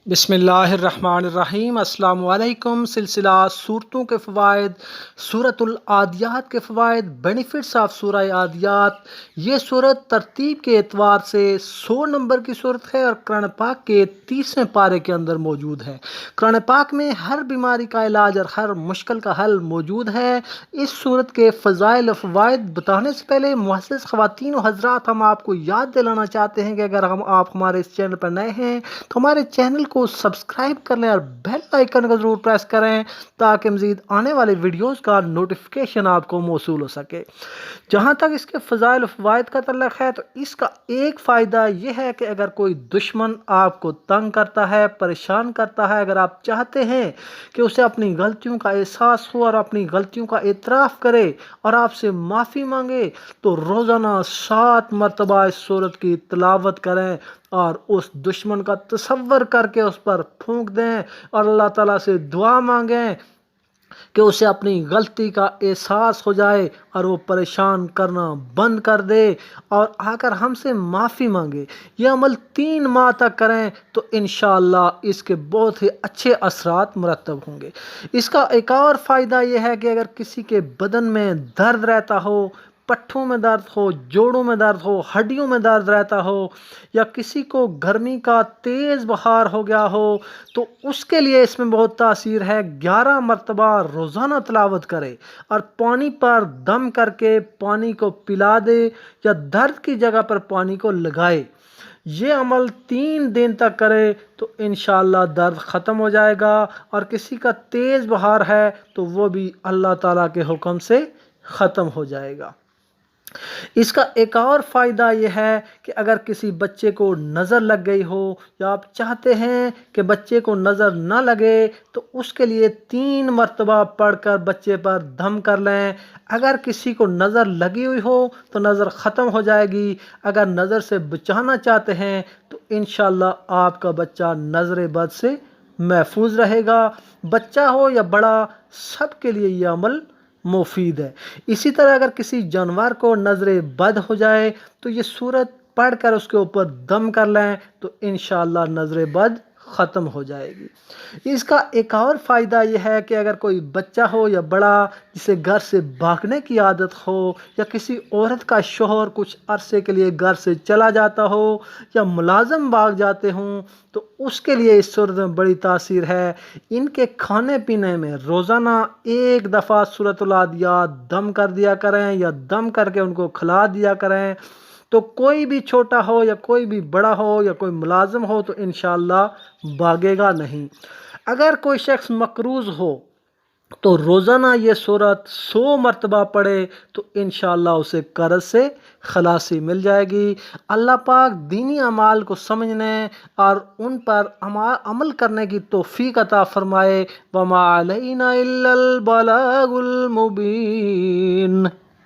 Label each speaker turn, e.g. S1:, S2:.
S1: بسم اللہ الرحمن الرحیم۔ السلام علیکم۔ سلسلہ صورتوں کے فوائد، سورۃ العادیات کے فوائد، بینیفٹس آف سورہ عادیات۔ یہ صورت ترتیب کے اعتبار سے 100 نمبر کی صورت ہے اور قرآن پاک کے 30ویں پارے کے اندر موجود ہے۔ قرآن پاک میں ہر بیماری کا علاج اور ہر مشکل کا حل موجود ہے۔ اس صورت کے فضائل و فوائد بتانے سے پہلے معزز خواتین و حضرات، ہم آپ کو یاد دلانا چاہتے ہیں کہ اگر آپ ہمارے اس چینل پر نئے ہیں تو ہمارے چینل کو سبسکرائب کر لیں اور بیل آئیکن کو ضرور پریس کریں تاکہ مزید آنے والے ویڈیوز کا نوٹیفیکیشن آپ کو موصول ہو سکے۔ جہاں تک اس کے فضائل و فوائد کا تعلق ہے تو اس کا ایک فائدہ یہ ہے کہ اگر کوئی دشمن آپ کو تنگ کرتا ہے، پریشان کرتا ہے، اگر آپ چاہتے ہیں کہ اسے اپنی غلطیوں کا احساس ہو اور اپنی غلطیوں کا اعتراف کرے اور آپ سے معافی مانگے تو روزانہ 7 مرتبہ اس سورت کی تلاوت کریں اور اس دشمن کا تصور کر کے اس پر پھونک دیں اور اللہ تعالیٰ سے دعا مانگیں کہ اسے اپنی غلطی کا احساس ہو جائے اور وہ پریشان کرنا بند کر دے اور آ کر ہم سے معافی مانگے۔ یہ عمل 3 ماہ تک کریں تو انشاءاللہ اس کے بہت ہی اچھے اثرات مرتب ہوں گے۔ اس کا ایک اور فائدہ یہ ہے کہ اگر کسی کے بدن میں درد رہتا ہو، پٹھوں میں درد ہو، جوڑوں میں درد ہو، ہڈیوں میں درد رہتا ہو، یا کسی کو گرمی کا تیز بخار ہو گیا ہو تو اس کے لیے اس میں بہت تاثیر ہے۔ 11 مرتبہ روزانہ تلاوت کرے اور پانی پر دم کر کے پانی کو پلا دے یا درد کی جگہ پر پانی کو لگائے۔ یہ عمل 3 دن تک کرے تو انشاءاللہ درد ختم ہو جائے گا، اور کسی کا تیز بخار ہے تو وہ بھی اللہ تعالیٰ کے حکم سے ختم ہو جائے گا۔ اس کا ایک اور فائدہ یہ ہے کہ اگر کسی بچے کو نظر لگ گئی ہو یا آپ چاہتے ہیں کہ بچے کو نظر نہ لگے تو اس کے لیے 3 مرتبہ پڑھ کر بچے پر دم کر لیں۔ اگر کسی کو نظر لگی ہوئی ہو تو نظر ختم ہو جائے گی۔ اگر نظر سے بچانا چاہتے ہیں تو انشاءاللہ آپ کا بچہ نظر بد سے محفوظ رہے گا۔ بچہ ہو یا بڑا، سب کے لیے یہ عمل مفید ہے۔ اسی طرح اگر کسی جانور کو نظر بد ہو جائے تو یہ سورت پڑھ کر اس کے اوپر دم کر لیں تو انشاءاللہ نظر بد ختم ہو جائے گی۔ اس کا ایک اور فائدہ یہ ہے کہ اگر کوئی بچہ ہو یا بڑا جسے گھر سے بھاگنے کی عادت ہو، یا کسی عورت کا شوہر کچھ عرصے کے لیے گھر سے چلا جاتا ہو یا ملازم بھاگ جاتے ہوں تو اس کے لیے اس صورت میں بڑی تاثیر ہے۔ ان کے کھانے پینے میں روزانہ 1 دفعہ سورۃ العادیات دم کر دیا کریں یا دم کر کے ان کو کھلا دیا کریں تو کوئی بھی چھوٹا ہو یا کوئی بھی بڑا ہو یا کوئی ملازم ہو تو انشاءاللہ بھاگے گا نہیں۔ اگر کوئی شخص مقروض ہو تو روزانہ یہ سورت 100 مرتبہ پڑھے تو انشاءاللہ اسے قرض سے خلاصی مل جائے گی۔ اللہ پاک دینی اعمال کو سمجھنے اور ان پر عمل کرنے کی توفیق عطا فرمائے۔ وَمَا عَلَيْنَا إِلَّا الْبَلَاغُ الْمُبِينُ۔